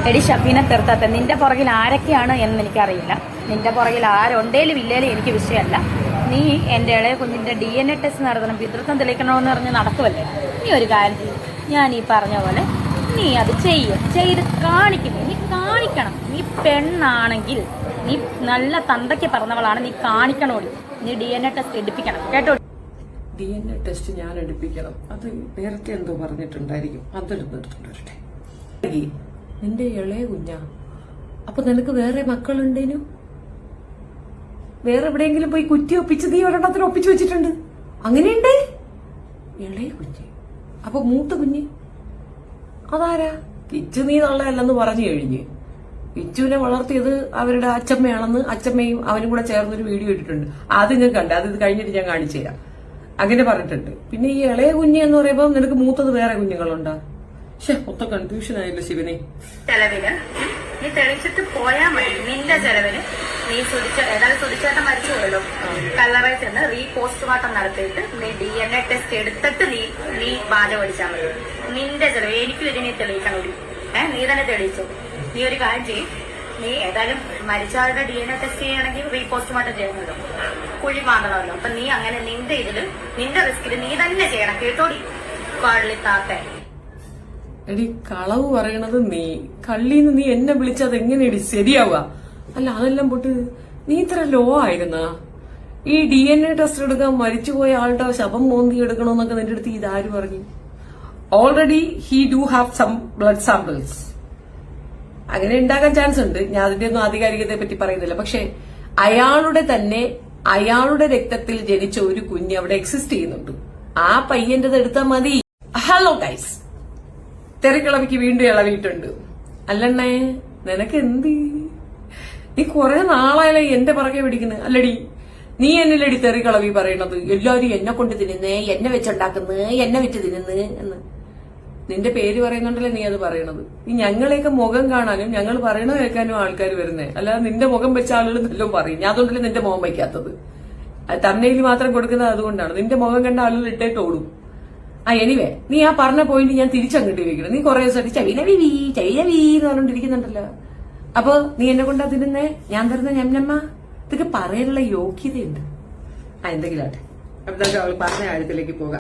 എടി ഷഫീനെ തീർത്താത്ത നിന്റെ പുറകിൽ ആരൊക്കെയാണ് എന്ന് എനിക്കറിയില്ല. നിന്റെ പുറകിൽ ആരുണ്ടേലും ഇല്ലേലും എനിക്ക് വിഷയമല്ല. നീ എൻ്റെ ഇളയ കുഞ്ഞിന്റെ DNA ടെസ്റ്റ് നടത്തണം, പിതൃത്വം തെളിയിക്കണമെന്ന് പറഞ്ഞ് നടക്കുമല്ലേ. നീ ഒരു കാര്യം ചെയ്യും, ഞാൻ ഈ പറഞ്ഞ പോലെ നീ അത് ചെയ്ത് കാണിക്കും. നീ കാണിക്കണം. നീ പെണ്ണാണെങ്കിൽ നീ നല്ല തന്തയ്ക്ക് പറഞ്ഞവളാണ്, നീ കാണിക്കണോടി. നീ DNA ടെസ്റ്റ് എടുപ്പിക്കണം കേട്ടോ. DNA ടെസ്റ്റ് ഞാൻ എടുപ്പിക്കണം. അത് നേരത്തെ എന്തോ പറഞ്ഞിട്ടുണ്ടായിരിക്കും, അതെടുത്തിട്ടുണ്ടേ. നിന്റെ ഇളയ കുഞ്ഞാ, അപ്പൊ നിനക്ക് വേറെ മക്കളുണ്ടേനു? വേറെ എവിടെയെങ്കിലും പോയി കുറ്റി ഒപ്പിച്ച് നീ ഒരെണ്ണത്തിന് ഒപ്പിച്ചു വെച്ചിട്ടുണ്ട്? അങ്ങനെയുണ്ട് ഇളയ കുഞ്ഞ്. അപ്പൊ മൂത്ത കുഞ്ഞ് അതാരാ? കിച്ചു നീ നല്ലതല്ലെന്ന് പറഞ്ഞു കഴിഞ്ഞ്. കിച്ചുവിനെ വളർത്തിയത് അവരുടെ അച്ചമ്മയാണെന്ന് അച്ചമ്മയും അവനും കൂടെ ചേർന്നൊരു വീഡിയോ ഇട്ടിട്ടുണ്ട്. അത് ഞാൻ കണ്ടു. അത് കഴിഞ്ഞിട്ട് ഞാൻ കാണിച്ചു തരാം. അങ്ങനെ പറഞ്ഞിട്ടുണ്ട്. പിന്നെ ഈ ഇളയ കുഞ്ഞ് എന്ന് പറയുമ്പോൾ നിനക്ക് മൂത്തത് വേറെ കുഞ്ഞുങ്ങളുണ്ടോ? മൊത്തം കൺഫ്യൂഷൻ ആയില്ല ശിവനെ. ചെലവില് നീ തെളിച്ചിട്ട് പോയാൽ മതി. നിന്റെ ചെലവിന് നീ ഏതായാലും സുധിച്ചേട്ടൻ മരിച്ചുപോയല്ലോ, കല്ലറയിൽ ചെന്ന് പോസ്റ്റ്മോർട്ടം നടത്തിയിട്ട് നീ DNA ടെസ്റ്റ് എടുത്തിട്ട് നീ ബാധ പഠിച്ചാൽ മതി. നിന്റെ ചെലവ് എനിക്കും ഇതിനെ തെളിയിക്കാൻ കൂടി. നീ തന്നെ തെളിയിച്ചു. നീ ഒരു കാര്യം ചെയ്യും, നീ ഏതായാലും മരിച്ചവരുടെ DNA ടെസ്റ്റ് ചെയ്യണമെങ്കിൽ പോസ്റ്റ്മോർട്ടം ചെയ്യുന്നല്ലോ, കുഴി മാന്തണമല്ലോ. അപ്പൊ നീ അങ്ങനെ നിന്റെ ഇതില് നിന്റെ റിസ്കില് നീ തന്നെ ചെയ്യണം കേട്ടോടി. കൊള്ളിത്താത്ത എടി, കളവ് പറയണത് നീ. കള്ളിന്ന് നീ എന്നെ വിളിച്ചത് എങ്ങനെയടി ശരിയാവുക? അല്ല, അതെല്ലാം പൊട്ട് നീ ഇത്ര ലോ ആയിരുന്ന? ഈ DNA ടെസ്റ്റ് എടുക്കാൻ മരിച്ചുപോയ ആളുടെ ശവം മോന്തി എടുക്കണമെന്നൊക്കെ നിന്റെ അടുത്ത് ഇതാര് പറഞ്ഞു? Already he do have some blood samples. അങ്ങനെ ഉണ്ടാകാൻ ചാൻസ് ഉണ്ട്. ഞാൻ അതിന്റെ ഒന്നും ആധികാരികതയെ പറ്റി പറയുന്നില്ല. പക്ഷെ അയാളുടെ രക്തത്തിൽ ജനിച്ച ഒരു കുഞ്ഞ് അവിടെ എക്സിസ്റ്റ് ചെയ്യുന്നുണ്ട്. ആ പയ്യന്റേത് എടുത്താൽ മതി. ഹലോ ഗൈസ്, തെറിക്കിളവിക്ക് വീണ്ടും ഇളവിയിട്ടുണ്ട്. അല്ലണ്ണേ, നിനക്ക് എന്ത്? നീ കുറെ നാളായാലേ എന്റെ പുറകെ പിടിക്കുന്നത്. അല്ലടി, നീ എന്നില്ലടി തെറിക്കിളവി പറയണത്. എല്ലാവരും എന്നെ കൊണ്ട് തിന്നുന്നേ, എന്നെ വെച്ചുണ്ടാക്കുന്നേ, എന്നെ വെച്ച് തിന്നുന്നേ എന്ന്. നിന്റെ പേര് പറയുന്നുണ്ടല്ലേ നീ അത് പറയണത്. നീ ഞങ്ങളെയൊക്കെ മുഖം കാണാനും ഞങ്ങൾ പറയണ കേൾക്കാനും ആൾക്കാർ വരുന്നേ. അല്ലാതെ നിന്റെ മുഖം വെച്ച ആളുകൾ നല്ലോണം പറയും. ഞാൻ അതുകൊണ്ടല്ലേ നിന്റെ മുഖം വയ്ക്കാത്തത്. തമ്മയിൽ മാത്രം കൊടുക്കുന്നത് അതുകൊണ്ടാണ്. നിന്റെ മുഖം കണ്ട ആളുകൾ ഇട്ടേട്ട് ഓടും. എനിവേ, നീ ആ പറഞ്ഞ പോയിന്റ് ഞാൻ തിരിച്ചങ്ങോട്ട് വെക്കണം. നീ കുറെ ദിവസമായിട്ട് ചൈനവി എന്ന് പറഞ്ഞോണ്ടിരിക്കുന്നുണ്ടല്ലോ. അപ്പൊ നീ എന്നെ കൊണ്ടാ തിരുന്നേ, ഞാൻ തരുന്ന ഞമ്മ ഇതൊക്കെ പറയാനുള്ള യോഗ്യതയുണ്ട്. എന്തെങ്കിലും ആട്ടെ. അപ്പൊ അവൾ പറഞ്ഞ കാര്യത്തിലേക്ക് പോകാം.